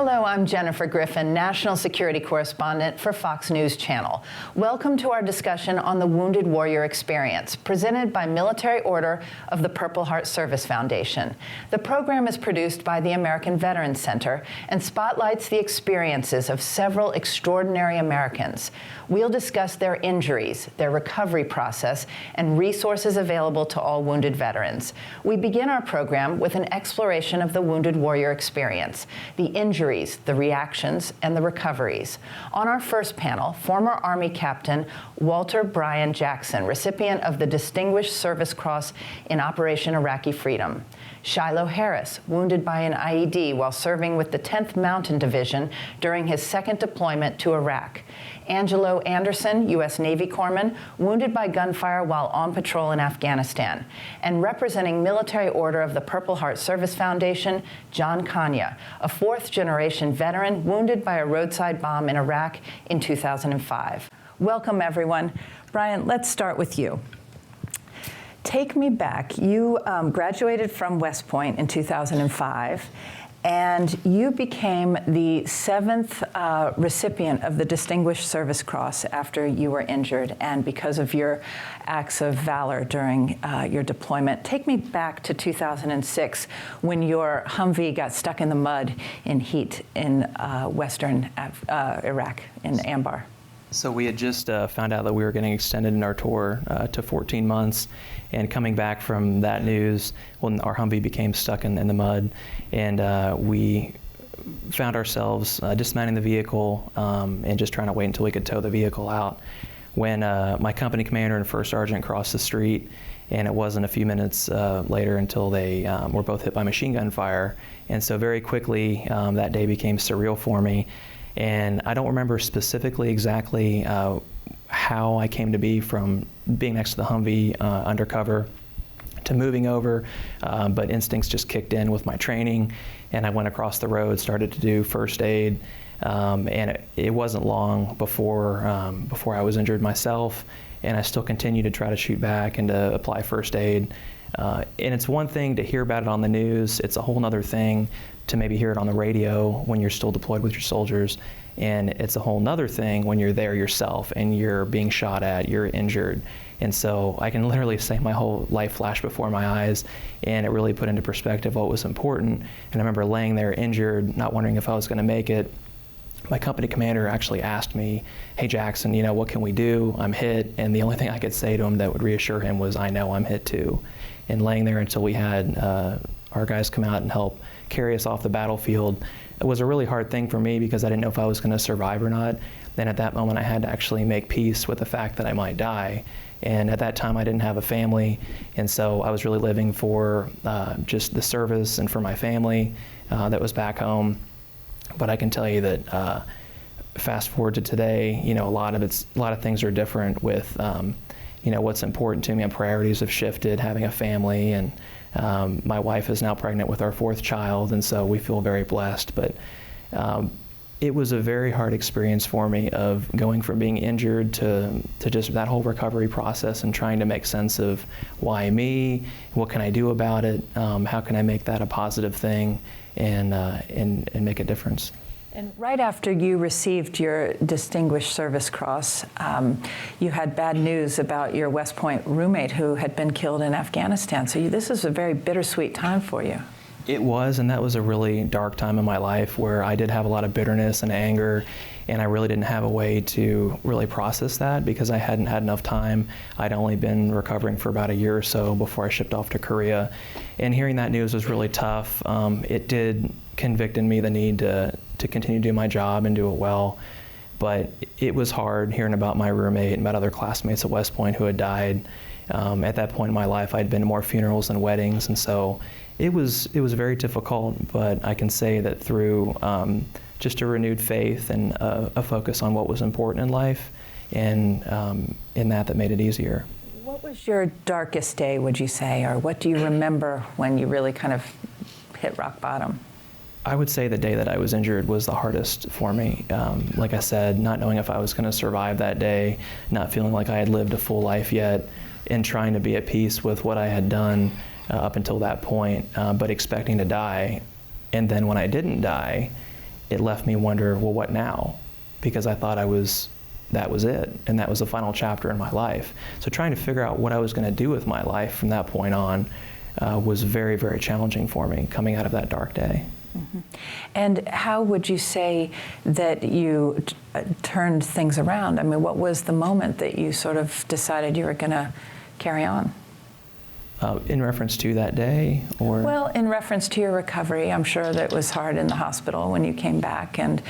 Hello, I'm Jennifer Griffin, National Security Correspondent for Fox News Channel. Welcome to our discussion on the Wounded Warrior Experience, presented by Military Order of the Purple Heart Service Foundation. The program is produced by the American Veterans Center and spotlights the experiences of several extraordinary Americans. We'll discuss their injuries, their recovery process, and resources available to all wounded veterans. We begin our program with an exploration of the Wounded Warrior Experience, the injuries, the reactions, and the recoveries. On our first panel, former Army Captain Walter Bryan Jackson, recipient of the Distinguished Service Cross in Operation Iraqi Freedom. Shiloh Harris, wounded by an IED while serving with the 10th Mountain Division during his second deployment to Iraq. Angelo Anderson, U.S. Navy corpsman, wounded by gunfire while on patrol in Afghanistan. And representing Military Order of the Purple Heart Service Foundation, John Kanya, a fourth-generation veteran wounded by a roadside bomb in Iraq in 2005. Welcome, everyone. Brian, let's start with you. Take me back. You graduated from West Point in 2005. And you became the seventh recipient of the Distinguished Service Cross after you were injured and because of your acts of valor during your deployment. Take me back to 2006 when your Humvee got stuck in the mud in heat in western Iraq, in Anbar. So we had just found out that we were getting extended in our tour to 14 months, and coming back from that news, when our Humvee became stuck in the mud, and we found ourselves dismounting the vehicle and just trying to wait until we could tow the vehicle out. When my company commander and first sergeant crossed the street, and it wasn't a few minutes later until they were both hit by machine gun fire. And so very quickly, that day became surreal for me. And I don't remember specifically exactly how I came to be from being next to the Humvee undercover to moving over, but instincts just kicked in with my training, and I went across the road, started to do first aid, and it wasn't long before I was injured myself, and I still continue to try to shoot back and to apply first aid. And it's one thing to hear about it on the news, it's a whole other thing to maybe hear it on the radio when you're still deployed with your soldiers. And it's a whole nother thing when you're there yourself and you're being shot at, you're injured. And so I can literally say my whole life flashed before my eyes, and it really put into perspective what was important. And I remember laying there injured, not wondering if I was gonna make it. My company commander actually asked me, hey Jackson, you know, what can we do? I'm hit. And the only thing I could say to him that would reassure him was, I know I'm hit too. And laying there until we had our guys come out and help carry us off the battlefield, it was a really hard thing for me because I didn't know if I was gonna survive or not. Then at that moment I had to actually make peace with the fact that I might die. And at that time I didn't have a family, and so I was really living for just the service and for my family that was back home. But I can tell you that fast forward to today, you know, a lot of things are different with you know, what's important to me, and priorities have shifted, having a family, and my wife is now pregnant with our fourth child, and so we feel very blessed. But it was a very hard experience for me of going from being injured to just that whole recovery process and trying to make sense of why me, what can I do about it, how can I make that a positive thing and make a difference. And right after you received your Distinguished Service Cross, you had bad news about your West Point roommate who had been killed in Afghanistan. So this is a very bittersweet time for you. It was, and that was a really dark time in my life where I did have a lot of bitterness and anger, and I really didn't have a way to really process that because I hadn't had enough time. I'd only been recovering for about a year or so before I shipped off to Korea. And hearing that news was really tough. It did convict in me the need to continue to do my job and do it well. But it was hard hearing about my roommate and about other classmates at West Point who had died. At that point in my life, I'd been to more funerals than weddings, and so it was very difficult. But I can say that through just a renewed faith and a focus on what was important in life, and in that made it easier. What was your darkest day, would you say, or what do you remember when you really kind of hit rock bottom? I would say the day that I was injured was the hardest for me. Like I said, not knowing if I was going to survive that day, not feeling like I had lived a full life yet, and trying to be at peace with what I had done up until that point, but expecting to die. And then when I didn't die, it left me wonder, well, what now? Because I thought that was it, and that was the final chapter in my life. So trying to figure out what I was going to do with my life from that point on was very, very challenging for me coming out of that dark day. Mm-hmm. And how would you say that you turned things around? I mean, what was the moment that you sort of decided you were going to carry on? In reference to that day, or? Well, in reference to your recovery, I'm sure that it was hard in the hospital when you came back. And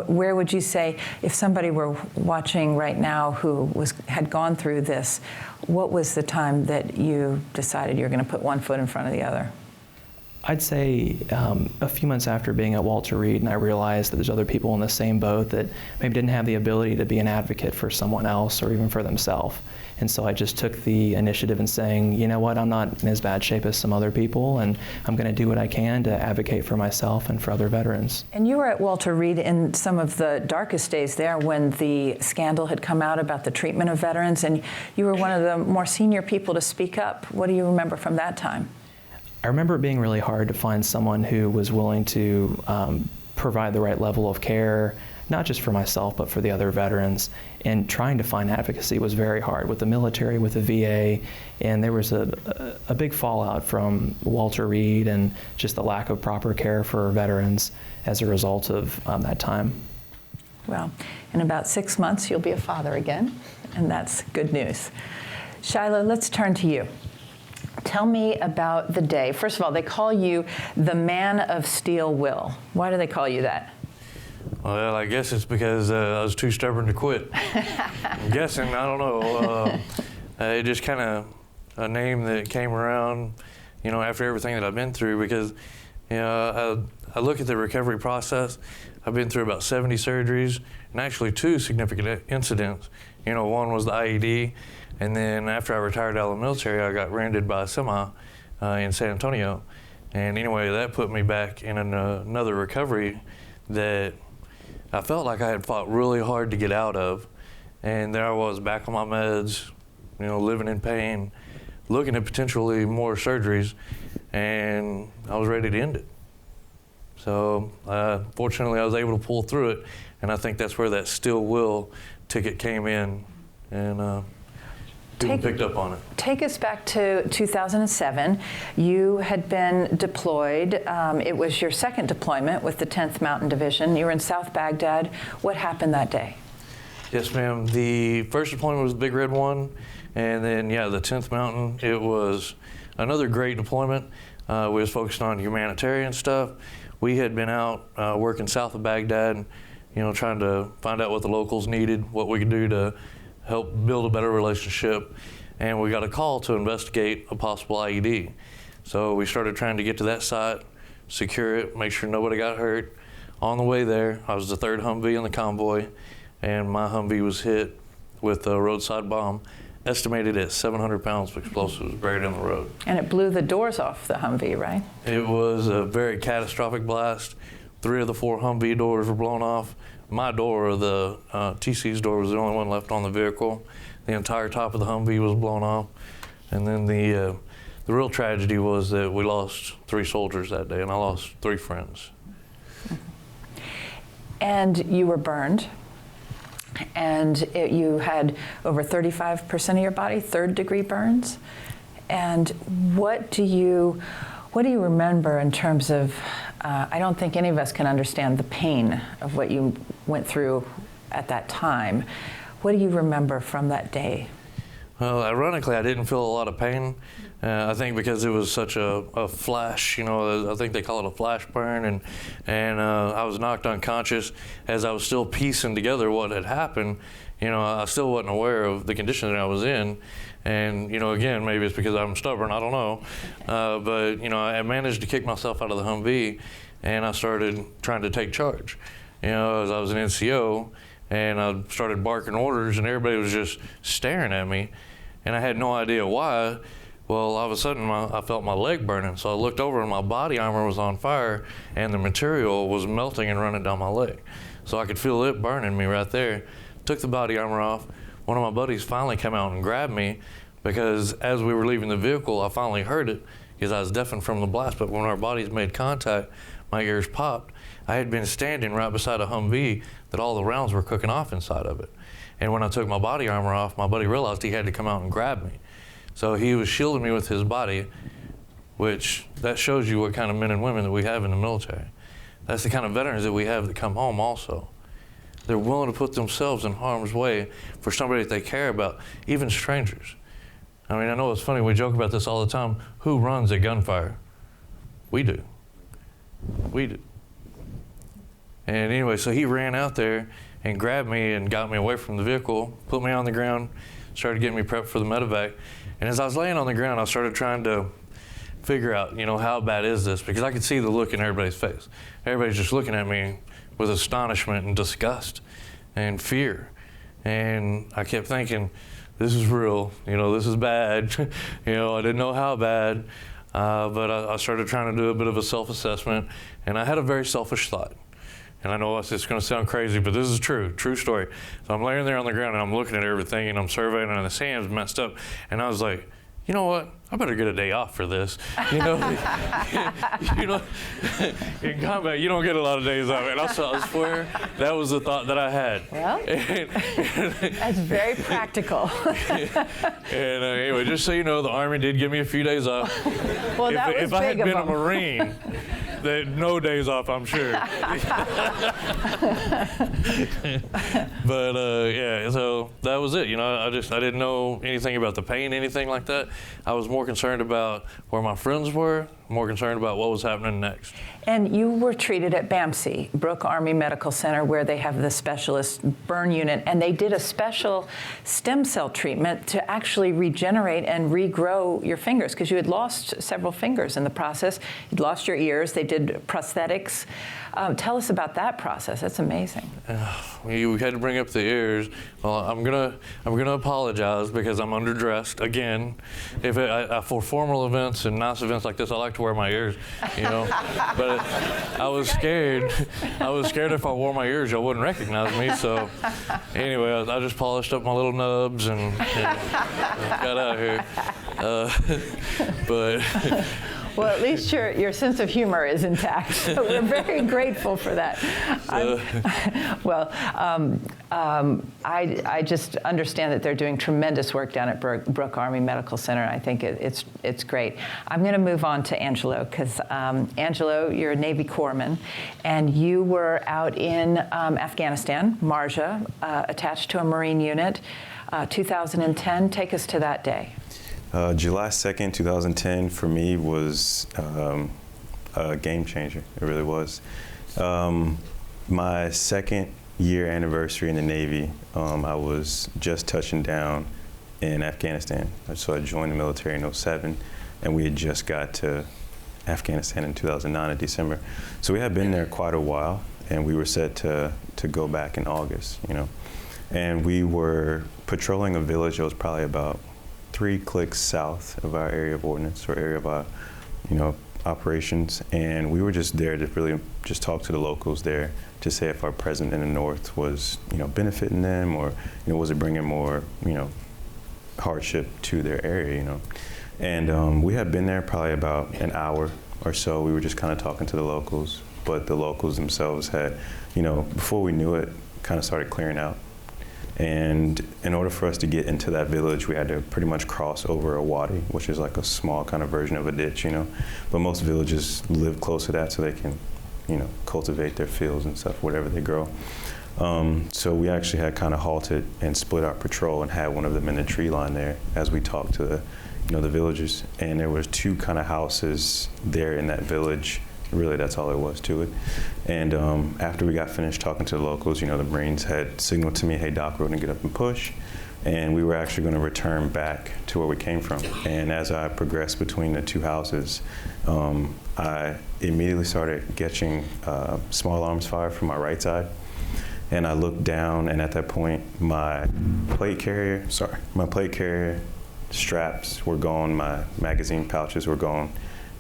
where would you say, if somebody were watching right now who had gone through this, what was the time that you decided you were going to put one foot in front of the other? I'd say a few months after being at Walter Reed, and I realized that there's other people in the same boat that maybe didn't have the ability to be an advocate for someone else or even for themselves. And so I just took the initiative in saying, you know what, I'm not in as bad shape as some other people, and I'm going to do what I can to advocate for myself and for other veterans. And you were at Walter Reed in some of the darkest days there when the scandal had come out about the treatment of veterans, and you were one of the more senior people to speak up. What do you remember from that time? I remember it being really hard to find someone who was willing to provide the right level of care, not just for myself, but for the other veterans. And trying to find advocacy was very hard with the military, with the VA, and there was a big fallout from Walter Reed and just the lack of proper care for veterans as a result of that time. Well, in about 6 months, you'll be a father again, and that's good news. Shiloh, let's turn to you. Tell me about the day. First of all, they call you the man of steel will. Why do they call you that? Well, I guess it's because I was too stubborn to quit. I'm guessing, I don't know. It just kind of a name that came around, you know, after everything that I've been through, because, you know, I look at the recovery process. I've been through about 70 surgeries and actually 2 significant incidents. You know, one was the IED, and then after I retired out of the military, I got rear-ended by a semi in San Antonio. And anyway, that put me back in another recovery that I felt like I had fought really hard to get out of. And there I was back on my meds, you know, living in pain, looking at potentially more surgeries, and I was ready to end it. So fortunately, I was able to pull through it, and I think that's where that still will ticket came in, and people picked up on it. Take us back to 2007. You had been deployed. It was your second deployment with the 10th Mountain Division. You were in South Baghdad. What happened that day? Yes, ma'am. The first deployment was the Big Red One, and then, yeah, the 10th Mountain. It was another great deployment. We was focused on humanitarian stuff. We had been out working south of Baghdad, you know, trying to find out what the locals needed, what we could do to help build a better relationship, and we got a call to investigate a possible IED. So we started trying to get to that site, secure it, make sure nobody got hurt. On the way there, I was the 3rd Humvee in the convoy, and my Humvee was hit with a roadside bomb, estimated at 700 pounds of explosives buried in the road. And it blew the doors off the Humvee, right? It was a very catastrophic blast. 3 of the 4 Humvee doors were blown off. My door, the TC's door, was the only one left on the vehicle. The entire top of the Humvee was blown off. And then the real tragedy was that we lost 3 soldiers that day, and I lost 3 friends. And you were burned, and you had over 35% of your body, 3rd-degree burns. And what do you remember in terms of, I don't think any of us can understand the pain of what you went through at that time. What do you remember from that day? Well, ironically, I didn't feel a lot of pain. I think because it was such a flash, you know, I think they call it a flash burn, and I was knocked unconscious as I was still piecing together what had happened. You know, I still wasn't aware of the condition that I was in. And, you know, again, maybe it's because I'm stubborn, I don't know. But, you know, I managed to kick myself out of the Humvee, and I started trying to take charge. You know, as I was an NCO, and I started barking orders, and everybody was just staring at me, and I had no idea why. Well, all of a sudden, I felt my leg burning, so I looked over, and my body armor was on fire, and the material was melting and running down my leg. So I could feel it burning me right there. Took the body armor off. One of my buddies finally came out and grabbed me, because as we were leaving the vehicle, I finally heard it, because I was deafened from the blast, but when our bodies made contact, my ears popped. I had been standing right beside a Humvee that all the rounds were cooking off inside of it. And when I took my body armor off, my buddy realized he had to come out and grab me. So he was shielding me with his body, which that shows you what kind of men and women that we have in the military. That's the kind of veterans that we have that come home also. They're willing to put themselves in harm's way for somebody that they care about, even strangers. I mean, I know it's funny, we joke about this all the time. Who runs at gunfire? We do. We do. And anyway, so he ran out there and grabbed me and got me away from the vehicle, put me on the ground, started getting me prepped for the medevac. And as I was laying on the ground, I started trying to figure out, how bad is this? Because I could see the look in everybody's face. Everybody's just looking at me with astonishment and disgust and fear. And I kept thinking, this is real, this is bad. I didn't know how bad, but I started trying to do a bit of a self-assessment, and I had a very selfish thought. And I know it's going to sound crazy, but this is true story. So I'm laying there on the ground and I'm looking at everything and I'm surveying, and the sand's messed up. And I was like, you know what? I better get a day off for this. In combat, you don't get a lot of days off. And I swear, that was the thought that I had. Well, that's very practical. And anyway, just so you know, the Army did give me a few days off. Well, that was if I had big of been a them. Marine, no days off, I'm sure. But yeah, so that was it. I didn't know anything about the pain, anything like that. I was more concerned about where my friends were, more concerned about what was happening next. And you were treated at BAMC, Brooke Army Medical Center, where they have the specialist burn unit, and they did a special stem cell treatment to actually regenerate and regrow your fingers, because you had lost several fingers in the process. You'd lost your ears. They did prosthetics. Tell us about that process. That's amazing. We had to bring up the ears. Well, I'm gonna apologize because I'm underdressed again. For formal events and nice events like this, I like to wear my ears, But I was scared. I was scared if I wore my ears, y'all wouldn't recognize me. So anyway, I just polished up my little nubs and got out of here. But. Well, at least your sense of humor is intact. So we're very grateful for that. I just understand that they're doing tremendous work down at Brooke Army Medical Center. I think it's great. I'm going to move on to Angelo, because Angelo, you're a Navy corpsman, and you were out in Afghanistan, Marja, attached to a Marine unit, 2010. Take us to that day. July 2nd, 2010 for me was a game changer. It really was. My second year anniversary in the Navy, I was just touching down in Afghanistan. So I joined the military in 2007, and we had just got to Afghanistan in 2009 in December. So we had been there quite a while, and we were set to go back in August, And we were patrolling a village that was probably about 3 clicks south of our area of ordnance, or area of our, operations. And we were just there to really just talk to the locals there to say if our presence in the north was, benefiting them, or, was it bringing more, hardship to their area, And we had been there probably about an hour or so. We were just kind of talking to the locals, but the locals themselves had, before we knew it, kind of started clearing out. And in order for us to get into that village, we had to pretty much cross over a wadi, which is like a small kind of version of a ditch, But most villages live close to that so they can, cultivate their fields and stuff, whatever they grow. So we actually had kind of halted and split our patrol and had one of them in the tree line there as we talked to the villagers. And there was 2 kind of houses there in that village. Really, that's all there was to it. And after we got finished talking to the locals, the Marines had signaled to me, hey, Doc, we're going to get up and push. And we were actually going to return back to where we came from. And as I progressed between the 2 houses, I immediately started catching small arms fire from my right side. And I looked down, and at that point, my plate carrier straps were gone, my magazine pouches were gone,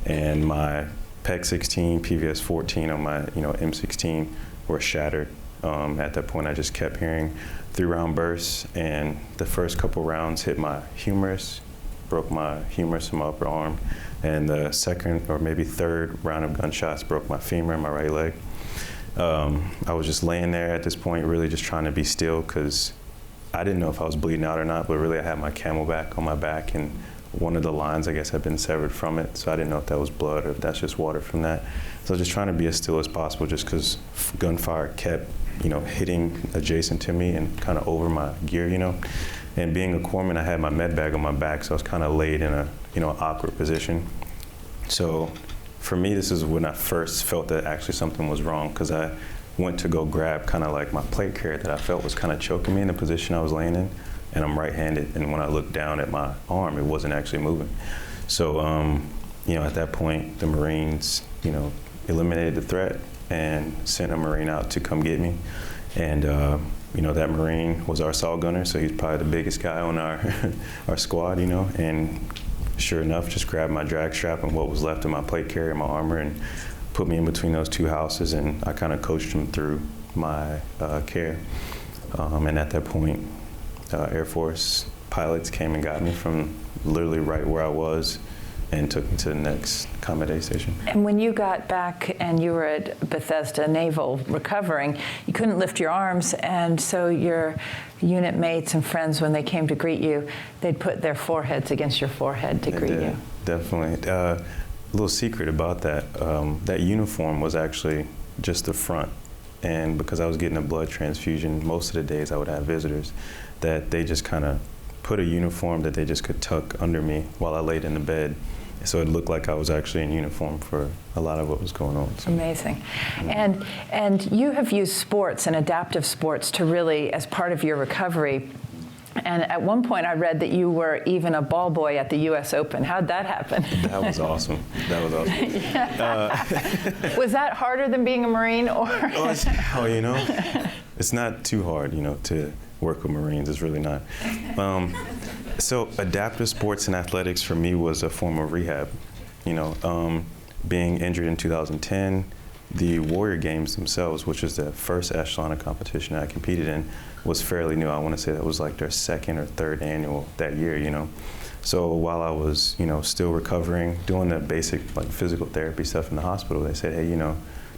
and my PEG 16, PVS 14 on my M16 were shattered. At that point, I just kept hearing 3-round bursts, and the first couple rounds hit my humerus, broke my humerus in my upper arm, and the second or maybe third round of gunshots broke my femur and my right leg. I was just laying there at this point, really just trying to be still, because I didn't know if I was bleeding out or not, but really I had my camelback on my back, and one of the lines, I guess, had been severed from it, so I didn't know if that was blood or if that's just water from that. So just trying to be as still as possible, just because gunfire kept, hitting adjacent to me and kind of over my gear, And being a corpsman, I had my med bag on my back, so I was kind of laid in a, awkward position. So for me, this is when I first felt that actually something was wrong, because I went to go grab kind of like my plate carrier that I felt was kind of choking me in the position I was laying in, and I'm right-handed, and when I looked down at my arm, it wasn't actually moving. So, at that point, the Marines, eliminated the threat and sent a Marine out to come get me. And, that Marine was our assault gunner, so he's probably the biggest guy on our, our squad, and sure enough, just grabbed my drag strap and what was left of my plate carrier and my armor and put me in between those two houses, and I kind of coached him through my care. And at that point, Air Force pilots came and got me from literally right where I was and took me to the next combat aid station. And when you got back and you were at Bethesda Naval recovering, you couldn't lift your arms, and so your unit mates and friends, when they came to greet you, they'd put their foreheads against your forehead to greet you. Definitely. A little secret about that, that uniform was actually just the front. And because I was getting a blood transfusion, most of the days I would have visitors, that they just kind of put a uniform that they just could tuck under me while I laid in the bed. So it looked like I was actually in uniform for a lot of what was going on. So. Amazing. And you have used sports and adaptive sports to really, as part of your recovery. And at one point I read that you were even a ball boy at the U.S. Open. How'd that happen? That was awesome. That was awesome. Was that harder than being a Marine, or? It's not too hard, to work with Marines. It's really not. So adaptive sports and athletics for me was a form of rehab. Being injured in 2010, the Warrior Games themselves, which is the first echelon of competition I competed in, was fairly new. I want to say that was like their second or third annual that year, So while I was, still recovering, doing the basic physical therapy stuff in the hospital, they said, hey,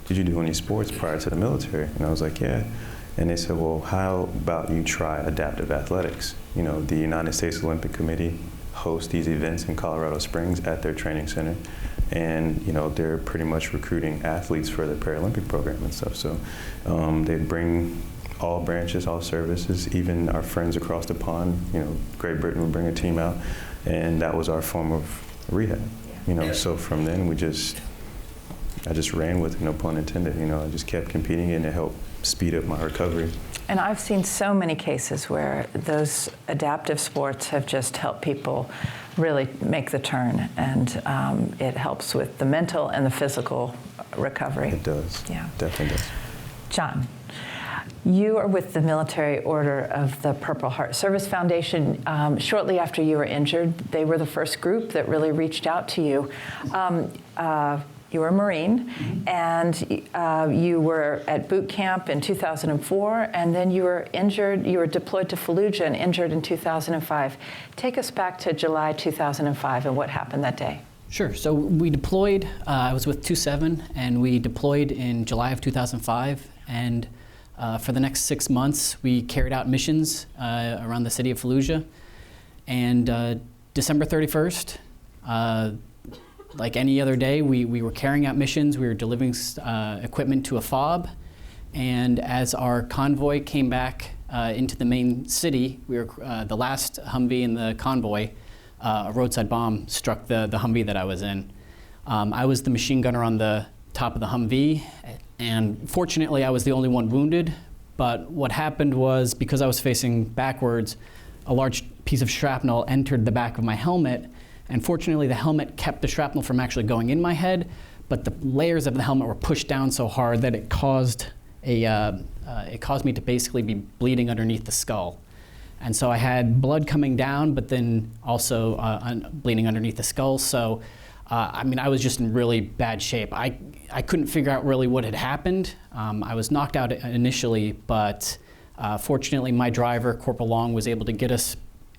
did you do any sports prior to the military? And I was like, yeah. And they said, well, how about you try adaptive athletics? The United States Olympic Committee hosts these events in Colorado Springs at their training center. And, they're pretty much recruiting athletes for the Paralympic program and stuff. So they bring all branches, all services, even our friends across the pond, Great Britain would bring a team out. And that was our form of rehab, So from then I just ran with it, no pun intended. I just kept competing, and it helped speed up my recovery. And I've seen so many cases where those adaptive sports have just helped people really make the turn, and it helps with the mental and the physical recovery. It does. Yeah. Definitely does. John, you are with the Military Order of the Purple Heart Service Foundation. Shortly after you were injured, they were the first group that really reached out to you. You were a Marine, and you were at boot camp in 2004, and then you were injured. You were deployed to Fallujah and injured in 2005. Take us back to July 2005 and what happened that day. Sure. So we deployed. I was with 2-7, and we deployed in July of 2005. And for the next 6 months, we carried out missions around the city of Fallujah. And December 31st. Like any other day, we were carrying out missions. We were delivering equipment to a FOB, and as our convoy came back into the main city, we were the last Humvee in the convoy. A roadside bomb struck the Humvee that I was in. I was the machine gunner on the top of the Humvee, and fortunately, I was the only one wounded. But what happened was, because I was facing backwards, a large piece of shrapnel entered the back of my helmet. And fortunately, the helmet kept the shrapnel from actually going in my head, but the layers of the helmet were pushed down so hard that it caused me to basically be bleeding underneath the skull. And so I had blood coming down, but then also bleeding underneath the skull. So, I was just in really bad shape. I couldn't figure out really what had happened. I was knocked out initially, but fortunately, my driver, Corporal Long, was able to get us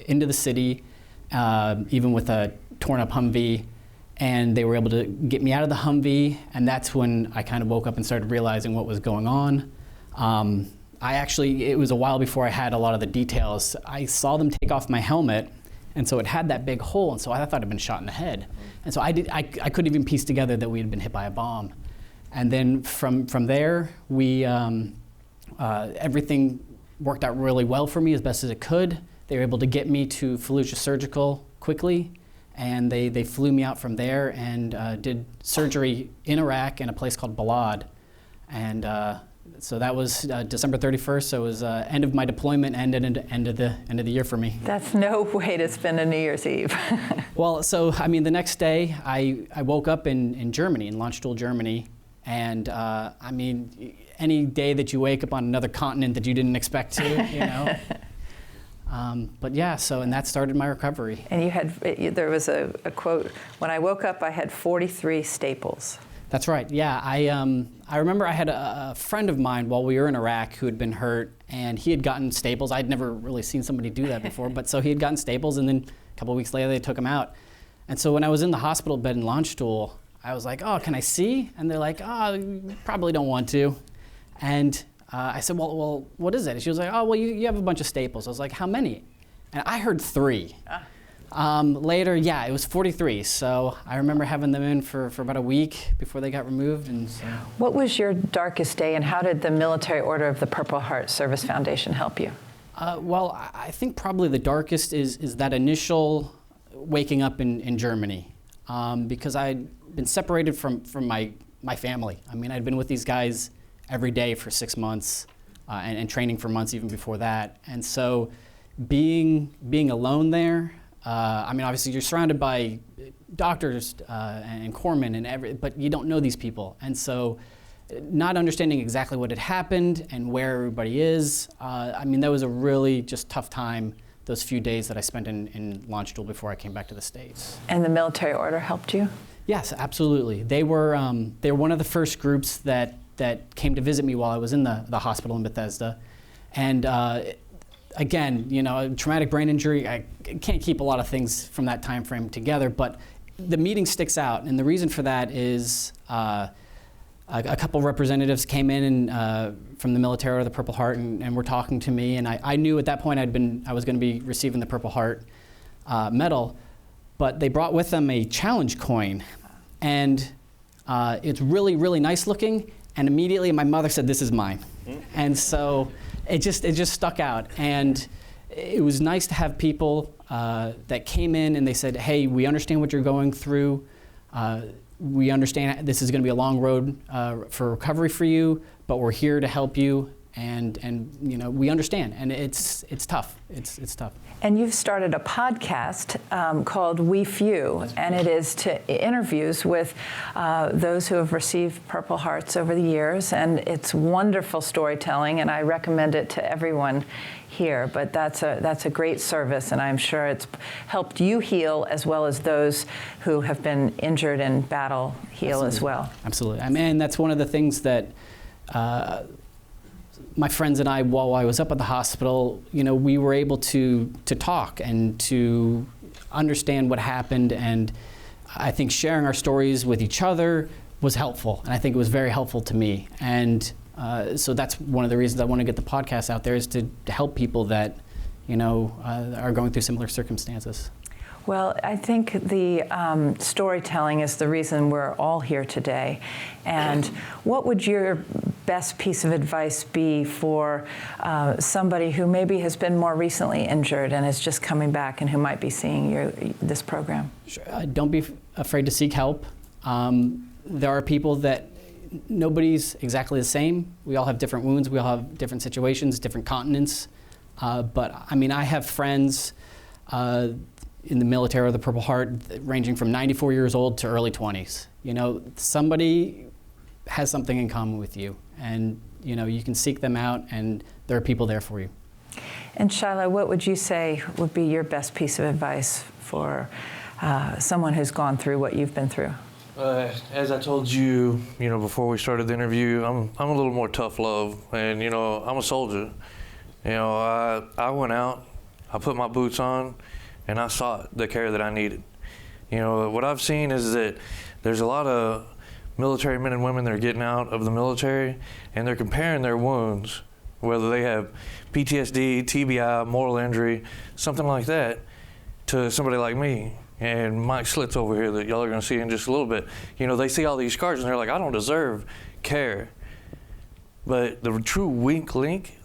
into the city even with a torn up Humvee. And they were able to get me out of the Humvee, and that's when I kind of woke up and started realizing what was going on. It was a while before I had a lot of the details. I saw them take off my helmet, and so it had that big hole, and so I thought I'd been shot in the head. And so I couldn't even piece together that we had been hit by a bomb. And then from there, everything worked out really well for me as best as it could. They were able to get me to Fallujah Surgical quickly, and they flew me out from there and did surgery in Iraq in a place called Balad. And so that was December 31st, so it was end of my deployment and end of the year for me. That's no way to spend a New Year's Eve. Well, so I mean, the next day I woke up in Germany, in Landstuhl, Germany, and I mean, any day that you wake up on another continent that you didn't expect to, you know. But yeah, and that started my recovery. And there was a quote, when I woke up, I had 43 staples. That's right, yeah. I remember I had a friend of mine while we were in Iraq who had been hurt, and he had gotten staples. I'd never really seen somebody do that before, but so he had gotten staples, and then a couple of weeks later they took him out. And so when I was in the hospital bed in Landstuhl, I was like, oh, can I see? And they're like, oh, you probably don't want to. And I said, well, what is it? And she was like, oh, well, you have a bunch of staples. I was like, how many? And I heard 3. Later, yeah, it was 43. So I remember having them in for about a week before they got removed. And so. What was your darkest day, and how did the Military Order of the Purple Heart Service Foundation help you? Well, I think probably the darkest is that initial waking up in Germany, because I'd been separated from my family. I mean, I'd been with these guys every day for 6 months, and training for months even before that. And so being alone there, I mean, obviously you're surrounded by doctors and corpsmen but you don't know these people. And so not understanding exactly what had happened and where everybody is, I mean, that was a really just tough time, those few days that I spent in Landstuhl before I came back to the States. And the Military Order helped you? Yes, absolutely. They were one of the first groups that came to visit me while I was in the hospital in Bethesda. And again, you know, a traumatic brain injury, I can't keep a lot of things from that time frame together, but the meeting sticks out. And the reason for that is a couple of representatives came in from the Military Order of the Purple Heart and were talking to me. And I knew at that point I was going to be receiving the Purple Heart medal, but they brought with them a challenge coin. And it's really, really nice looking. And immediately my mother said, "This is mine." And so it just stuck out. And it was nice to have people that came in and they said, "Hey, we understand what you're going through. We understand this is going to be a long road for recovery for you, but we're here to help you. And you know, we understand." And it's tough. It's tough. And you've started a podcast called We Few, and it is interviews with those who have received Purple Hearts over the years, and it's wonderful storytelling, and I recommend it to everyone here. But that's a great service, and I'm sure it's helped you heal as well as those who have been injured in battle heal as well. Absolutely. I mean, that's one of the things that my friends and I, while I was up at the hospital, you know, we were able to talk and to understand what happened, and I think sharing our stories with each other was helpful, and I think it was very helpful to me. And so that's one of the reasons I want to get the podcast out there, is to help people that, you know, are going through similar circumstances. Well, I think the storytelling is the reason we're all here today. And what would your best piece of advice be for somebody who maybe has been more recently injured and is just coming back and who might be seeing this program? Sure. Don't be afraid to seek help. There are people that nobody's exactly the same. We all have different wounds. We all have different situations, different continents. But I mean, I have friends in the Military of the Purple Heart ranging from 94 years old to early 20s. You know, somebody has something in common with you, and you know, you can seek them out, and there are people there for you. And Shiloh, what would you say would be your best piece of advice for someone who's gone through what you've been through? As I told you, you know, before we started the interview, I'm a little more tough love, and you know, I'm a soldier. You know, I went out, I put my boots on, and I sought the care that I needed. You know, what I've seen is that there's a lot of military men and women that are getting out of the military, and they're comparing their wounds, whether they have PTSD, TBI, moral injury, something like that, to somebody like me and Mike Schlitz over here that y'all are gonna see in just a little bit. You know, they see all these scars and they're like, I don't deserve care. But the true weak link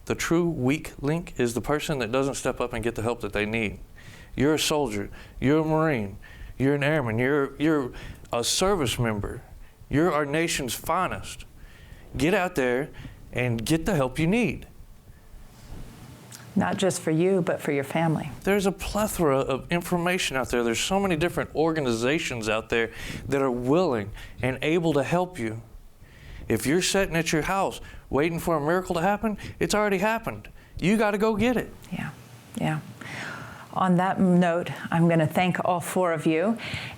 is the person that doesn't step up and get the help that they need. You're a soldier, you're a Marine, you're an airman, you're a service member, you're our nation's finest. Get out there and get the help you need. Not just for you, but for your family. There's a plethora of information out there. There's so many different organizations out there that are willing and able to help you. If you're sitting at your house waiting for a miracle to happen, it's already happened. You got to go get it. Yeah. On that note, I'm going to thank all four of you.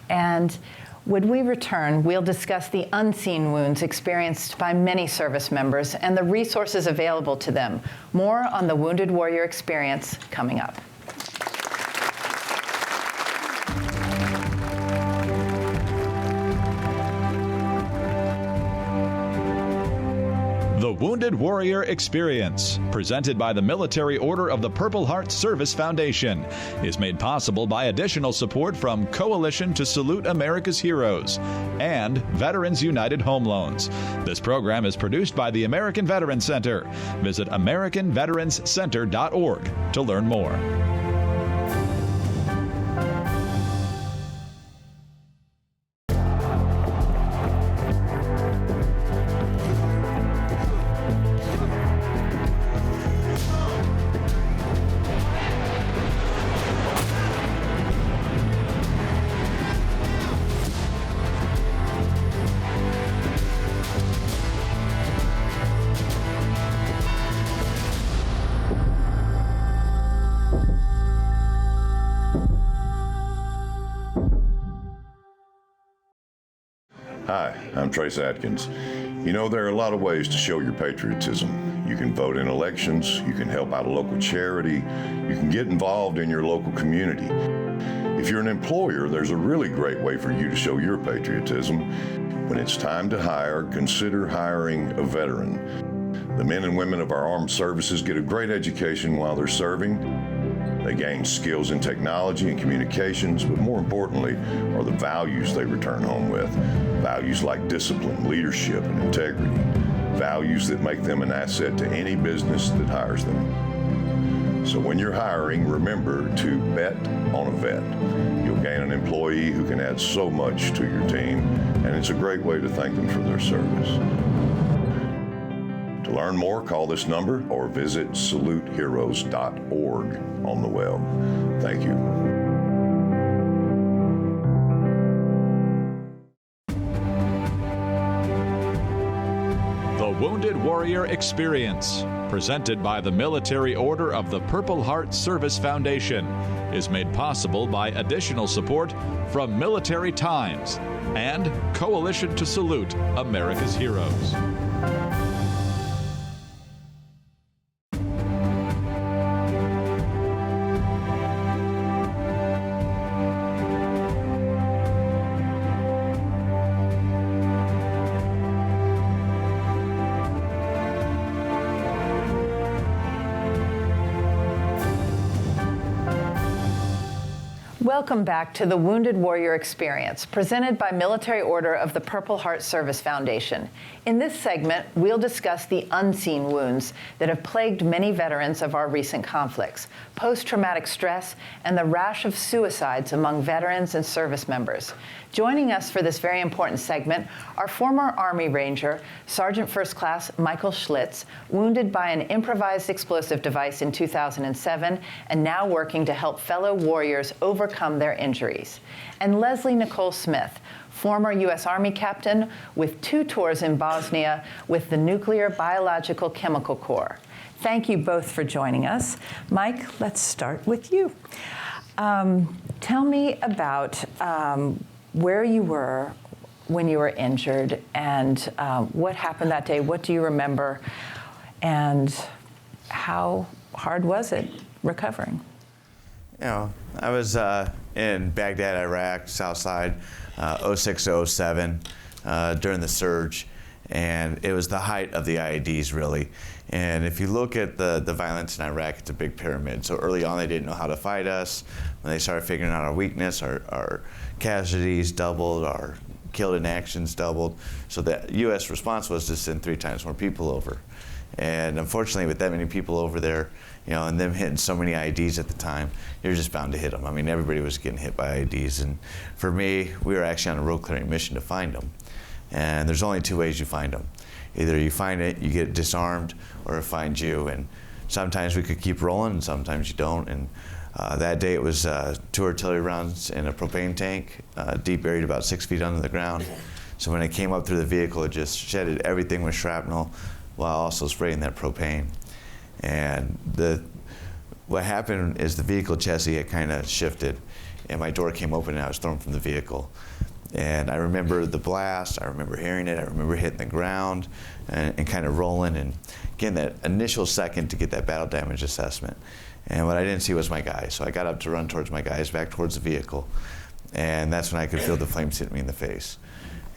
And when we return, we'll discuss the unseen wounds experienced by many service members and the resources available to them. More on the Wounded Warrior Experience coming up. The Wounded Warrior Experience, presented by the Military Order of the Purple Heart Service Foundation, is made possible by additional support from Coalition to Salute America's Heroes and Veterans United Home Loans. This program is produced by the American Veterans Center. Visit AmericanVeteransCenter.org to learn more. Hi, I'm Trace Atkins. You know, there are a lot of ways to show your patriotism. You can vote in elections, you can help out a local charity, you can get involved in your local community. If you're an employer, there's a really great way for you to show your patriotism. When it's time to hire, consider hiring a veteran. The men and women of our armed services get a great education while they're serving. They gain skills in technology and communications, but more importantly are the values they return home with. Values like discipline, leadership, and integrity. Values that make them an asset to any business that hires them. So when you're hiring, remember to bet on a vet. You'll gain an employee who can add so much to your team, and it's a great way to thank them for their service. To learn more, call this number or visit saluteheroes.org on the web. Thank you. The Wounded Warrior Experience, presented by the Military Order of the Purple Heart Service Foundation, is made possible by additional support from Military Times and Coalition to Salute America's Heroes. Welcome back to the Wounded Warrior Experience, presented by Military Order of the Purple Heart Service Foundation. In this segment, we'll discuss the unseen wounds that have plagued many veterans of our recent conflicts, post-traumatic stress, and the rash of suicides among veterans and service members. Joining us for this very important segment are former Army Ranger, Sergeant First Class Michael Schlitz, wounded by an improvised explosive device in 2007 and now working to help fellow warriors overcome their injuries, and Leslie Nicole Smith, former U.S. Army captain with 2 tours in Bosnia with the Nuclear Biological Chemical Corps. Thank you both for joining us. Mike, let's start with you. Tell me about where you were when you were injured and what happened that day. What do you remember? And how hard was it recovering? I was in Baghdad, Iraq, South Side, 06 to 07 during the surge, and it was the height of the IEDs, really. And if you look at the violence in Iraq, it's a big pyramid. So early on, they didn't know how to fight us. When they started figuring out our weakness, our casualties doubled, our killed in actions doubled. So the U.S. response was to send 3 times more people over. And unfortunately, with that many people over there, and them hitting so many IEDs at the time, you're just bound to hit them. I mean, everybody was getting hit by IEDs. And for me, we were actually on a road clearing mission to find them. And there's only 2 ways you find them. Either you find it, you get disarmed, or it finds you. And sometimes we could keep rolling, and sometimes you don't. And that day it was 2 artillery rounds in a propane tank, deep buried about 6 feet under the ground. So when it came up through the vehicle, it just shedded everything with shrapnel while also spraying that propane. And what happened is the vehicle chassis had kind of shifted, and my door came open and I was thrown from the vehicle. And I remember the blast, I remember hearing it, I remember hitting the ground and kind of rolling, and again, that initial second to get that battle damage assessment. And what I didn't see was my guys, so I got up to run towards my guys, back towards the vehicle, and that's when I could feel the flames hit me in the face.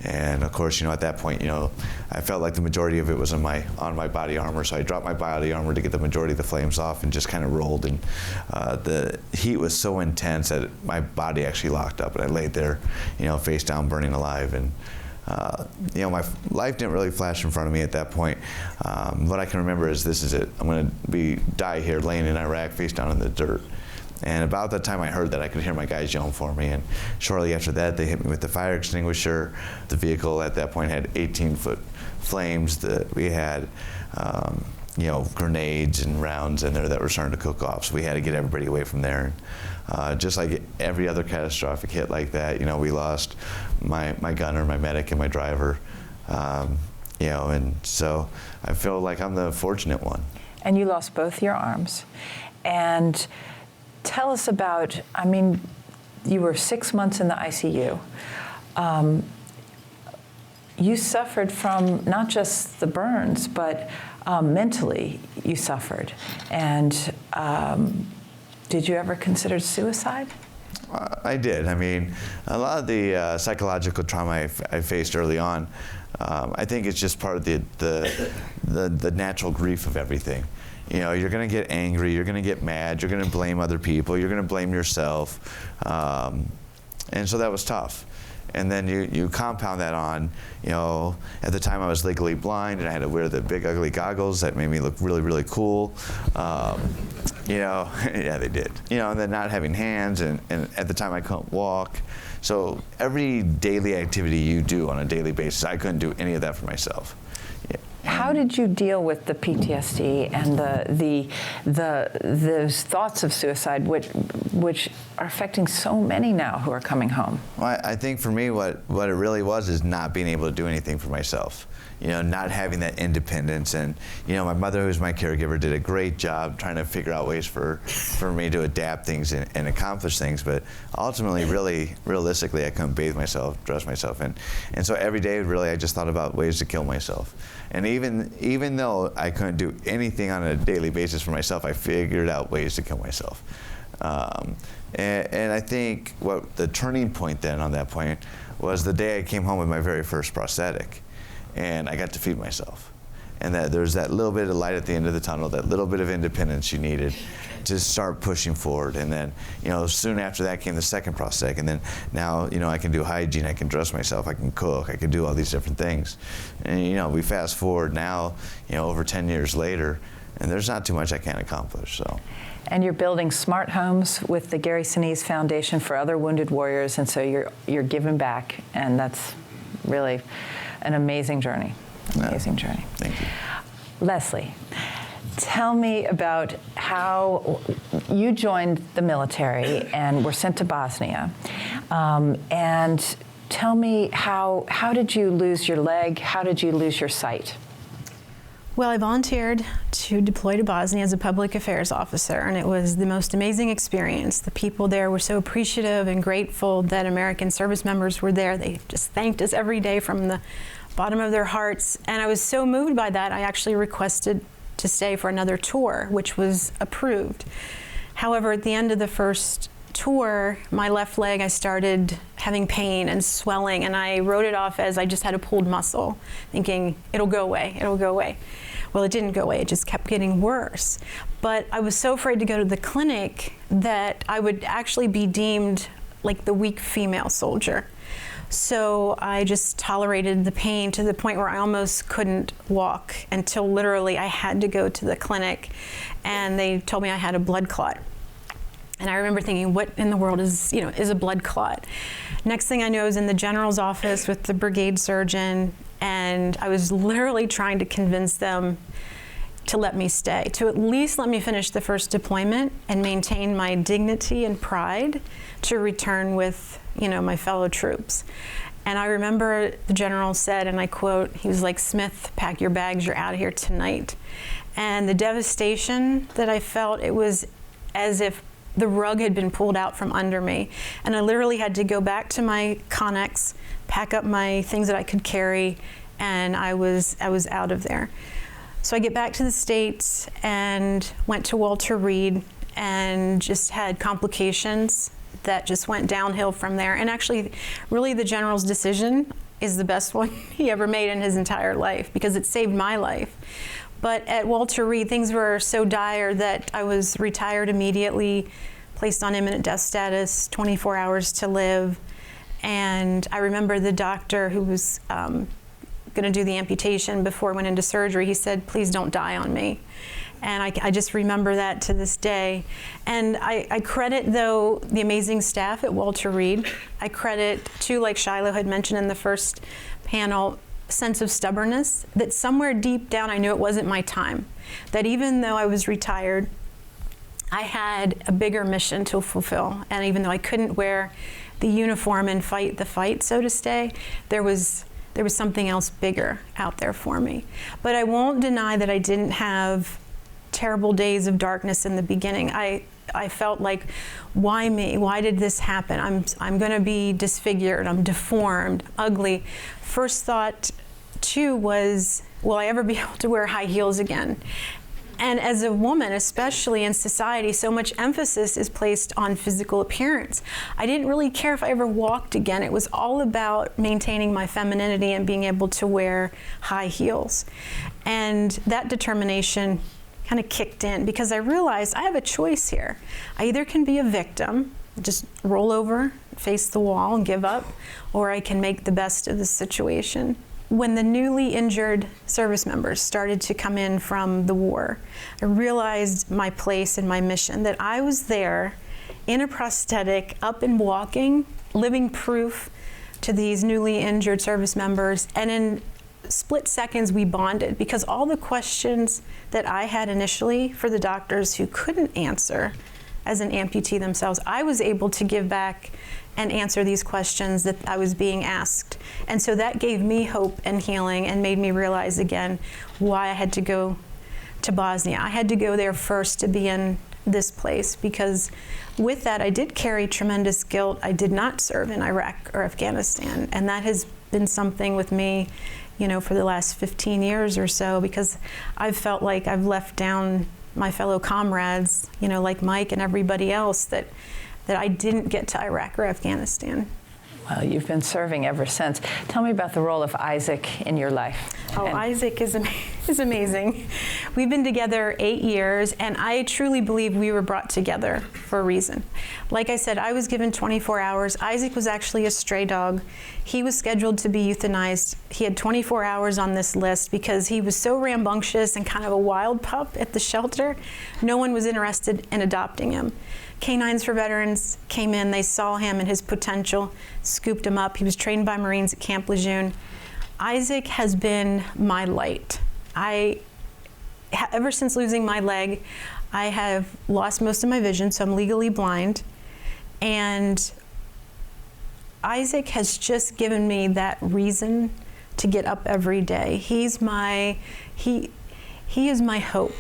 And of course, at that point, I felt like the majority of it was on my body armor, so I dropped my body armor to get the majority of the flames off and just kind of rolled. And the heat was so intense that my body actually locked up, and I laid there, face down, burning alive. And my life didn't really flash in front of me at that point. What I can remember is, this is it. I'm going to die here, laying in Iraq, face down in the dirt. And about the time I heard that, I could hear my guys yelling for me. And shortly after that, they hit me with the fire extinguisher. The vehicle at that point had 18-foot flames. We had, grenades and rounds in there that were starting to cook off. So we had to get everybody away from there. And just like every other catastrophic hit like that, we lost my gunner, my medic, and my driver. And so I feel like I'm the fortunate one. And you lost both your arms. And tell us about, you were 6 months in the ICU. You suffered from not just the burns, but mentally you suffered. And did you ever consider suicide? I did. A lot of the psychological trauma I faced early on, I think it's just part of the natural grief of everything. You're going to get angry, you're going to get mad, you're going to blame other people, you're going to blame yourself. And so that was tough. And then you compound that on, at the time I was legally blind and I had to wear the big ugly goggles that made me look really, really cool. Yeah, they did. And then not having hands, and at the time I couldn't walk. So every daily activity you do on a daily basis, I couldn't do any of that for myself. How did you deal with the PTSD and those thoughts of suicide, which are affecting so many now who are coming home? Well, I think for me, what it really was is not being able to do anything for myself. Not having that independence. And my mother, who's my caregiver, did a great job trying to figure out ways for me to adapt things and accomplish things. But ultimately, really, realistically, I couldn't bathe myself, dress myself. And so every day, really, I just thought about ways to kill myself. And even though I couldn't do anything on a daily basis for myself, I figured out ways to kill myself. And I think what the turning point then on that point was the day I came home with my very first prosthetic. And I got to feed myself. And that there's that little bit of light at the end of the tunnel, that little bit of independence you needed to start pushing forward. And then, soon after that came the second prosthetic. And then now, I can do hygiene, I can dress myself, I can cook, I can do all these different things. And, we fast forward now, over 10 years later, and there's not too much I can't accomplish, so. And you're building smart homes with the Gary Sinise Foundation for other wounded warriors, and so you're giving back, and that's really an amazing journey. Amazing journey. Thank you. Leslie, tell me about how you joined the military and were sent to Bosnia. And tell me how did you lose your leg? How did you lose your sight? Well, I volunteered to deploy to Bosnia as a public affairs officer, and it was the most amazing experience. The people there were so appreciative and grateful that American service members were there. They just thanked us every day from the bottom of their hearts, and I was so moved by that, I actually requested to stay for another tour, which was approved. However, at the end of the first tour, my left leg, I started having pain and swelling, and I wrote it off as I just had a pulled muscle, thinking it'll go away, it'll go away. Well, it didn't go away, it just kept getting worse. But I was so afraid to go to the clinic that I would actually be deemed like the weak female soldier. So I just tolerated the pain to the point where I almost couldn't walk until literally I had to go to the clinic, and they told me I had a blood clot. And I remember thinking, what in the world is a blood clot? Next thing I know, I was in the general's office with the brigade surgeon, and I was literally trying to convince them to let me stay, to at least let me finish the first deployment and maintain my dignity and pride to return with, my fellow troops. And I remember the general said, and I quote, he was like, "Smith, pack your bags, you're out of here tonight." And the devastation that I felt, it was as if the rug had been pulled out from under me. And I literally had to go back to my Connex, pack up my things that I could carry, and I was out of there. So I get back to the States and went to Walter Reed and just had complications that just went downhill from there. And actually, really the general's decision is the best one he ever made in his entire life, because it saved my life. But at Walter Reed, things were so dire that I was retired immediately, placed on imminent death status, 24 hours to live. And I remember the doctor who was going to do the amputation before I went into surgery, he said, "Please don't die on me." And I just remember that to this day. And I credit, though, the amazing staff at Walter Reed. I credit, too, like Shiloh had mentioned in the first panel, sense of stubbornness, that somewhere deep down I knew it wasn't my time. That even though I was retired, I had a bigger mission to fulfill. And even though I couldn't wear the uniform and fight the fight, so to say, there was something else bigger out there for me. But I won't deny that I didn't have terrible days of darkness in the beginning. I felt like, why me? Why did this happen? I'm going to be disfigured. I'm deformed, ugly. First thought, too, was, will I ever be able to wear high heels again? And as a woman, especially in society, so much emphasis is placed on physical appearance. I didn't really care if I ever walked again. It was all about maintaining my femininity and being able to wear high heels. And that determination kind of kicked in, because I realized I have a choice here. I either can be a victim, just roll over, face the wall and give up, or I can make the best of the situation. When the newly injured service members started to come in from the war, I realized my place and my mission, that I was there in a prosthetic, up and walking, living proof to these newly injured service members. And in split seconds, we bonded, because all the questions that I had initially for the doctors who couldn't answer as an amputee themselves, I was able to give back and answer these questions that I was being asked. And so that gave me hope and healing, and made me realize again why I had to go to Bosnia. I had to go there first to be in this place, because with that I did carry tremendous guilt. I did not serve in Iraq or Afghanistan, and that has been something with me, for the last 15 years or so, because I've felt like I've left down my fellow comrades, like Mike and everybody else, that I didn't get to Iraq or Afghanistan. Well, you've been serving ever since. Tell me about the role of Isaac in your life. Oh, Isaac is amazing. We've been together 8 years, and I truly believe we were brought together for a reason. Like I said, I was given 24 hours. Isaac was actually a stray dog. He was scheduled to be euthanized. He had 24 hours on this list because he was so rambunctious and kind of a wild pup at the shelter. No one was interested in adopting him. Canines for Veterans came in, they saw him and his potential, scooped him up. He was trained by Marines at Camp Lejeune. Isaac has been my light. Ever since losing my leg, I have lost most of my vision, so I'm legally blind. And Isaac has just given me that reason to get up every day. He is my hope.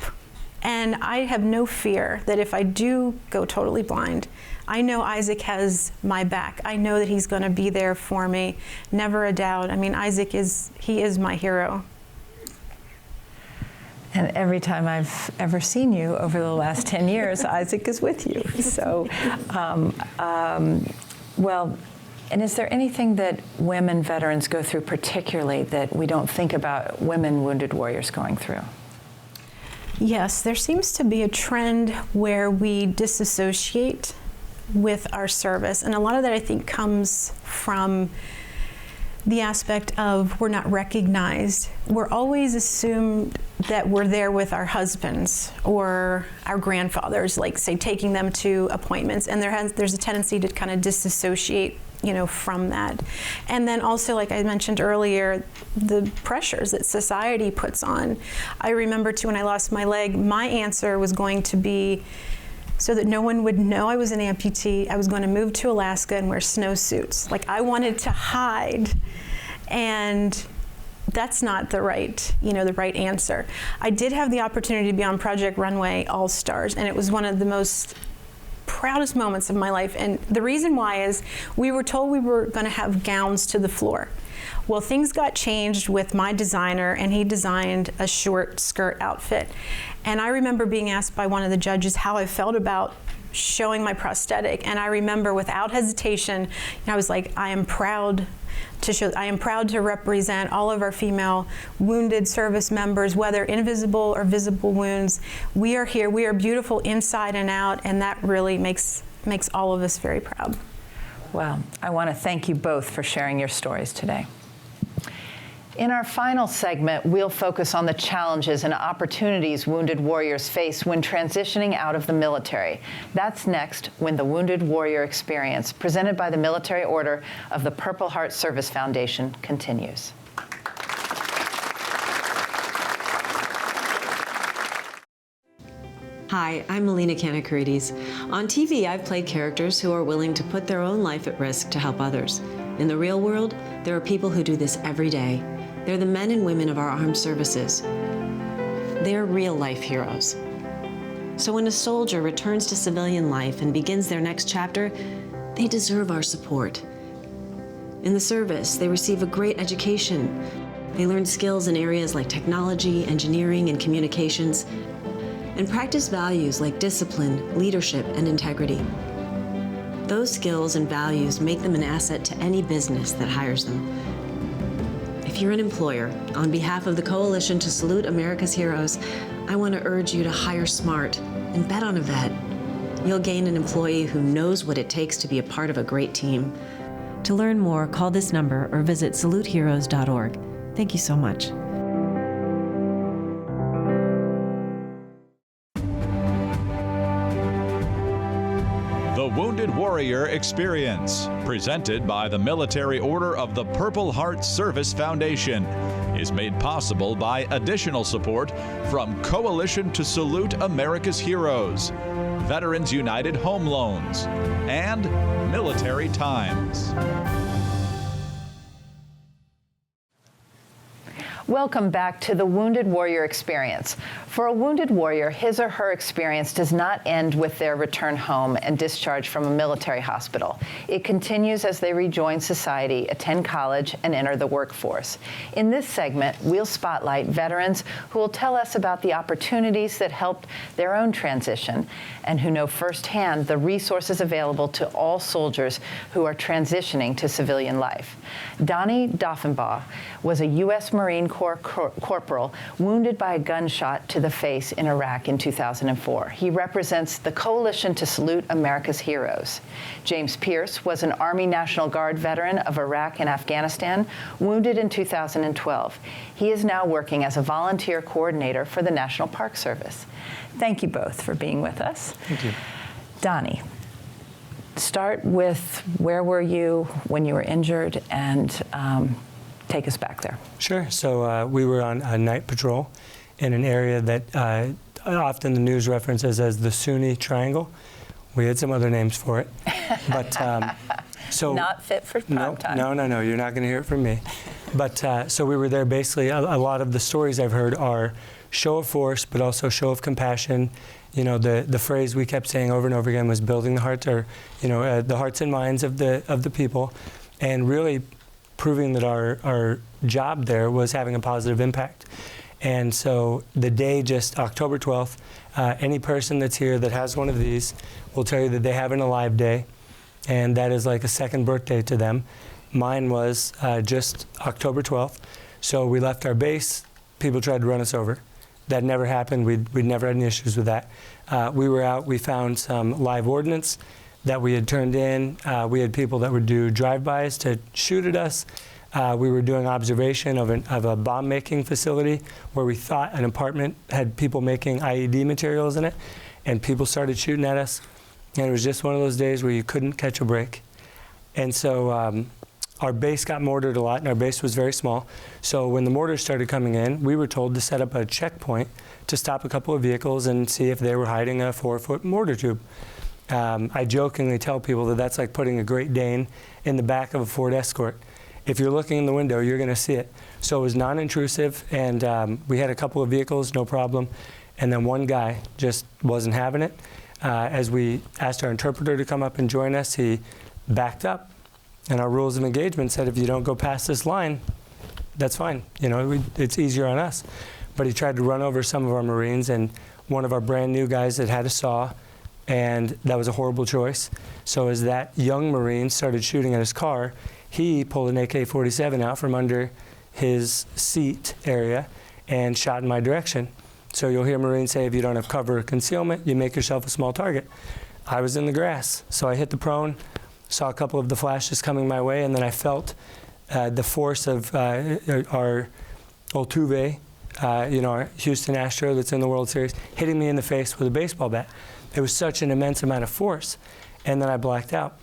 And I have no fear that if I do go totally blind, I know Isaac has my back. I know that he's going to be there for me. Never a doubt. I mean, Isaac is my hero. And every time I've ever seen you over the last 10 years, Isaac is with you. So, well, and is there anything that women veterans go through particularly that we don't think about women wounded warriors going through? Yes, there seems to be a trend where we disassociate with our service. And a lot of that, I think, comes from the aspect of we're not recognized. We're always assumed that we're there with our husbands or our grandfathers, like, say, taking them to appointments. And there's a tendency to kind of disassociate, you know, from that. And then also, like I mentioned earlier, the pressures that society puts on. I remember, too, when I lost my leg, my answer was going to be, so that no one would know I was an amputee, I was going to move to Alaska and wear snowsuits. Like, I wanted to hide, and that's not the right, you know, the right answer. I did have the opportunity to be on Project Runway All-Stars, and it was one of the most proudest moments of my life. And the reason why is we were told we were going to have gowns to the floor. Well, things got changed with my designer, and he designed a short skirt outfit. And I remember being asked by one of the judges how I felt about showing my prosthetic. And I remember without hesitation, I was like, I am proud to represent all of our female wounded service members, whether invisible or visible wounds. We are here, we are beautiful inside and out, and that really makes all of us very proud. Well, I want to thank you both for sharing your stories today. In our final segment, we'll focus on the challenges and opportunities wounded warriors face when transitioning out of the military. That's next when the Wounded Warrior Experience, presented by the Military Order of the Purple Heart Service Foundation, continues. Hi, I'm Melina Kanakarides. On TV, I've played characters who are willing to put their own life at risk to help others. In the real world, there are people who do this every day. They're the men and women of our armed services. They're real-life heroes. So when a soldier returns to civilian life and begins their next chapter, they deserve our support. In the service, they receive a great education. They learn skills in areas like technology, engineering, and communications, and practice values like discipline, leadership, and integrity. Those skills and values make them an asset to any business that hires them. If you're an employer, on behalf of the Coalition to Salute America's Heroes, I want to urge you to hire smart and bet on a vet. You'll gain an employee who knows what it takes to be a part of a great team. To learn more, call this number or visit saluteheroes.org. Thank you so much. The Wounded Warrior Experience, presented by the Military Order of the Purple Heart Service Foundation, is made possible by additional support from Coalition to Salute America's Heroes, Veterans United Home Loans, and Military Times. Welcome back to the Wounded Warrior Experience. For a wounded warrior, his or her experience does not end with their return home and discharge from a military hospital. It continues as they rejoin society, attend college, and enter the workforce. In this segment, we'll spotlight veterans who will tell us about the opportunities that helped their own transition and who know firsthand the resources available to all soldiers who are transitioning to civilian life. Donnie Doffenbaugh was a U.S. Marine Corps corporal wounded by a gunshot to the face in Iraq in 2004. He represents the Coalition to Salute America's Heroes. James Pierce was an Army National Guard veteran of Iraq and Afghanistan, wounded in 2012. He is now working as a volunteer coordinator for the National Park Service. Thank you both for being with us. Thank you. Donnie, start with where were you when you were injured, and take us back there. Sure. So we were on a night patrol in an area that often the news references as the Sunni Triangle. We had some other names for it, but so not fit for prime time. No, you're not going to hear it from me. But so we were there. Basically, a lot of the stories I've heard are show of force, but also show of compassion. You know, the phrase we kept saying over and over again was building the hearts, or the hearts and minds of the people, and really proving that our job there was having a positive impact. And so the day, just October 12th, any person that's here that has one of these will tell you that they have an Alive Day, and that is like a second birthday to them. Mine was just October 12th. So we left our base, people tried to run us over. That never happened, we'd never had any issues with that. We were out, we found some live ordnance that we had turned in. We had people that would do drive-bys to shoot at us. We were doing observation of a bomb-making facility where we thought an apartment had people making IED materials in it, and people started shooting at us. And it was just one of those days where you couldn't catch a break. And so our base got mortared a lot, and our base was very small. So when the mortars started coming in, we were told to set up a checkpoint to stop a couple of vehicles and see if they were hiding a 4-foot mortar tube. I jokingly tell people that that's like putting a Great Dane in the back of a Ford Escort. If you're looking in the window, you're going to see it. So it was non-intrusive, and we had a couple of vehicles, no problem. And then one guy just wasn't having it. As we asked our interpreter to come up and join us, he backed up. And our rules of engagement said if you don't go past this line, that's fine. You know, it's easier on us. But he tried to run over some of our Marines, and one of our brand new guys that had a saw, and that was a horrible choice. So as that young Marine started shooting at his car, he pulled an AK-47 out from under his seat area and shot in my direction. So you'll hear Marines say, if you don't have cover or concealment, you make yourself a small target. I was in the grass, so I hit the prone, saw a couple of the flashes coming my way, and then I felt the force of our Altuve, our Houston Astro that's in the World Series, hitting me in the face with a baseball bat. It was such an immense amount of force, and then I blacked out.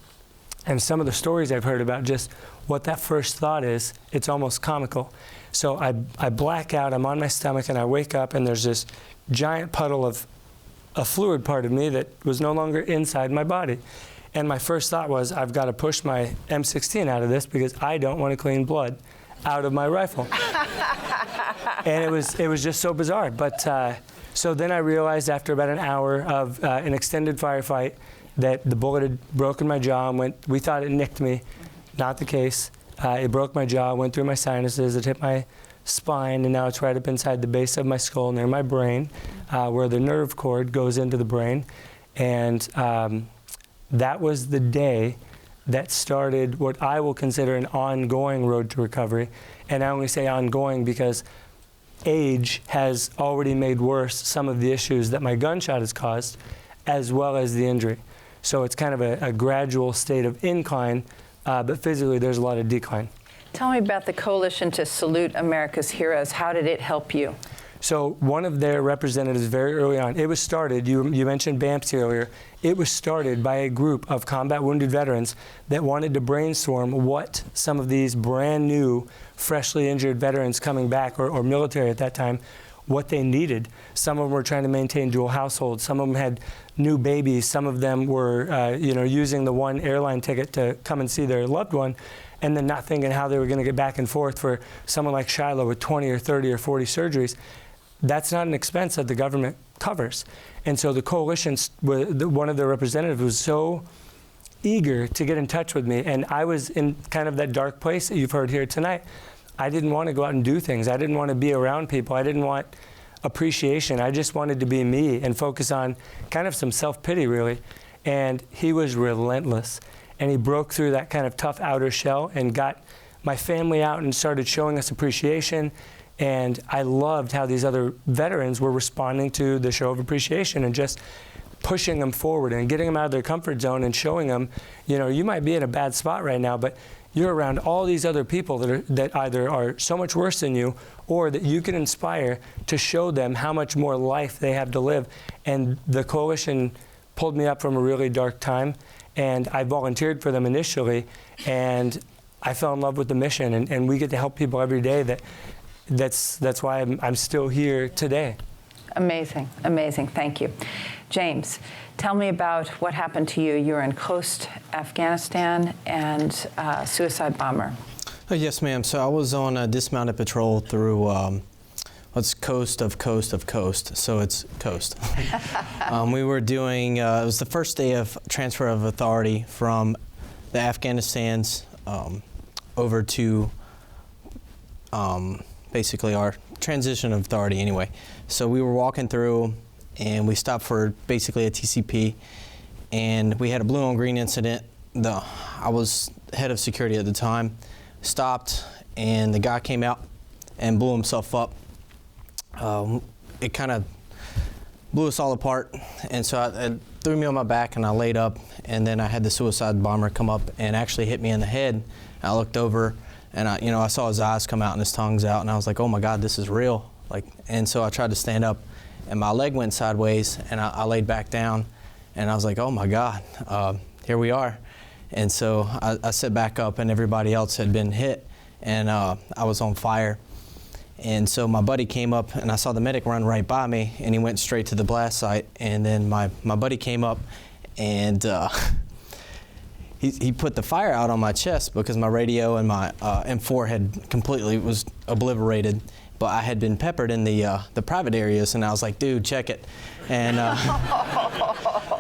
And some of the stories I've heard about just what that first thought is, it's almost comical. So I black out, I'm on my stomach, and I wake up, and there's this giant puddle of a fluid part of me that was no longer inside my body. And my first thought was, I've got to push my M16 out of this because I don't want to clean blood out of my rifle. And it was just so bizarre. But so then I realized after about an hour of an extended firefight that the bullet had broken my jaw and we thought it nicked me. Not the case. It broke my jaw, went through my sinuses, it hit my spine, and now it's right up inside the base of my skull near my brain, where the nerve cord goes into the brain. And that was the day that started what I will consider an ongoing road to recovery. And I only say ongoing because age has already made worse some of the issues that my gunshot has caused, as well as the injury. So it's kind of a gradual state of incline, but physically there's a lot of decline. Tell me about the Coalition to Salute America's Heroes. How did it help you? So one of their representatives very early on, it was started, you mentioned BAMPS earlier, it was started by a group of combat wounded veterans that wanted to brainstorm what some of these brand new, freshly injured veterans coming back, or military at that time, what they needed. Some of them were trying to maintain dual households. Some of them had new babies. Some of them were using the one airline ticket to come and see their loved one, and then not thinking how they were going to get back and forth for someone like Shiloh with 20 or 30 or 40 surgeries. That's not an expense that the government covers. And so the coalition, one of their representatives was so eager to get in touch with me, and I was in kind of that dark place that you've heard here tonight. I didn't want to go out and do things. I didn't want to be around people. I didn't want appreciation. I just wanted to be me and focus on kind of some self-pity, really. And he was relentless. And he broke through that kind of tough outer shell and got my family out and started showing us appreciation. And I loved how these other veterans were responding to the show of appreciation and just pushing them forward and getting them out of their comfort zone and showing them, you might be in a bad spot right now, but you're around all these other people that either are so much worse than you, or that you can inspire to show them how much more life they have to live. And the coalition pulled me up from a really dark time, and I volunteered for them initially, and I fell in love with the mission, and we get to help people every day. That's why I'm still here today. Amazing, amazing. Thank you. James, tell me about what happened to you. You were in Khost, Afghanistan, and suicide bomber. Yes, ma'am. So I was on a dismounted patrol through it's coast of coast of coast, so it's coast. We were doing, it was the first day of transfer of authority from the Afghanistan's over to basically our transition of authority anyway. So we were walking through, and we stopped for basically a TCP, and we had a blue on green incident. I was head of security at the time, stopped, and the guy came out and blew himself up. It kind of blew us all apart, and so it threw me on my back, and I laid up, and then I had the suicide bomber come up and actually hit me in the head. I looked over, and I saw his eyes come out and his tongue's out, and I was like, oh my God, this is real. And so I tried to stand up, and my leg went sideways, and I laid back down, and I was like, oh my God, here we are. And so I sat back up, and everybody else had been hit, and I was on fire. And so my buddy came up, and I saw the medic run right by me, and he went straight to the blast site. And then my buddy came up, and he put the fire out on my chest because my radio and my M4 had completely was obliterated. But I had been peppered in the private areas, and I was like, dude, check it. And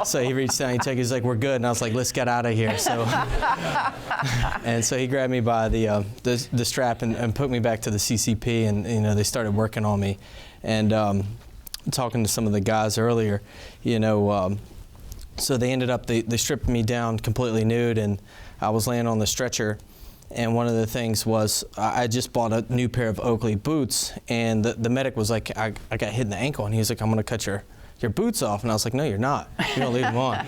so he reached down, he checked, he's like, we're good. And I was like, let's get out of here. So, and so he grabbed me by the strap and put me back to the CCP, and they started working on me. And talking to some of the guys earlier, so they ended up, they stripped me down completely nude, and I was laying on the stretcher. And one of the things was I just bought a new pair of Oakley boots, and the medic was like, I got hit in the ankle, and he was like, I'm going to cut your boots off. And I was like, no, you're not. You're going to leave them on.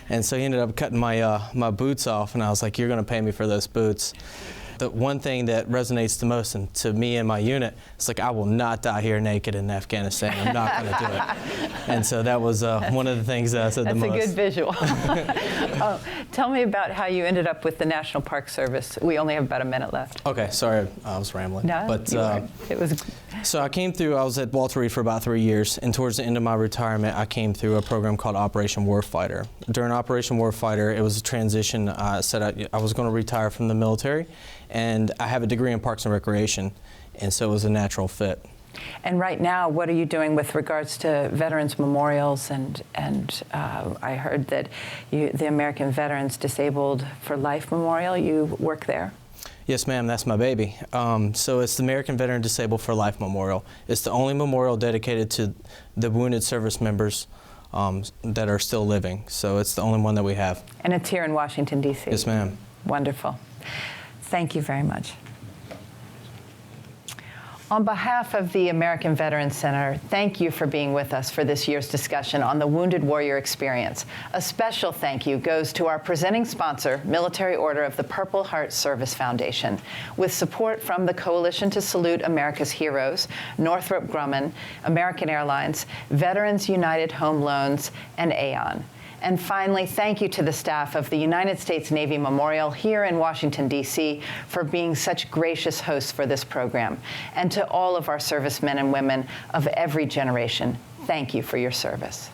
And so he ended up cutting my boots off, and I was like, you're going to pay me for those boots. The one thing that resonates the most to me and my unit, it's like, I will not die here naked in Afghanistan. I'm not going to do it. And so that was one of the things that I said the most. That's a good visual. Tell me about how you ended up with the National Park Service. We only have about a minute left. Okay, sorry, I was rambling. No, but it was. So I came through, I was at Walter Reed for about 3 years, and towards the end of my retirement, I came through a program called Operation Warfighter. During Operation Warfighter, it was a transition. I said I was going to retire from the military, and I have a degree in Parks and Recreation, and so it was a natural fit. And right now, what are you doing with regards to veterans memorials? And I heard that the American Veterans Disabled for Life Memorial, you work there? Yes, ma'am, that's my baby. So it's the American Veteran Disabled for Life Memorial. It's the only memorial dedicated to the wounded service members that are still living. So it's the only one that we have. And it's here in Washington, D.C.? Yes, ma'am. Wonderful. Thank you very much. On behalf of the American Veterans Center, thank you for being with us for this year's discussion on the Wounded Warrior Experience. A special thank you goes to our presenting sponsor, Military Order of the Purple Heart Service Foundation, with support from the Coalition to Salute America's Heroes, Northrop Grumman, American Airlines, Veterans United Home Loans, and Aon. And finally, thank you to the staff of the United States Navy Memorial here in Washington, D.C. for being such gracious hosts for this program. And to all of our servicemen and women of every generation, thank you for your service.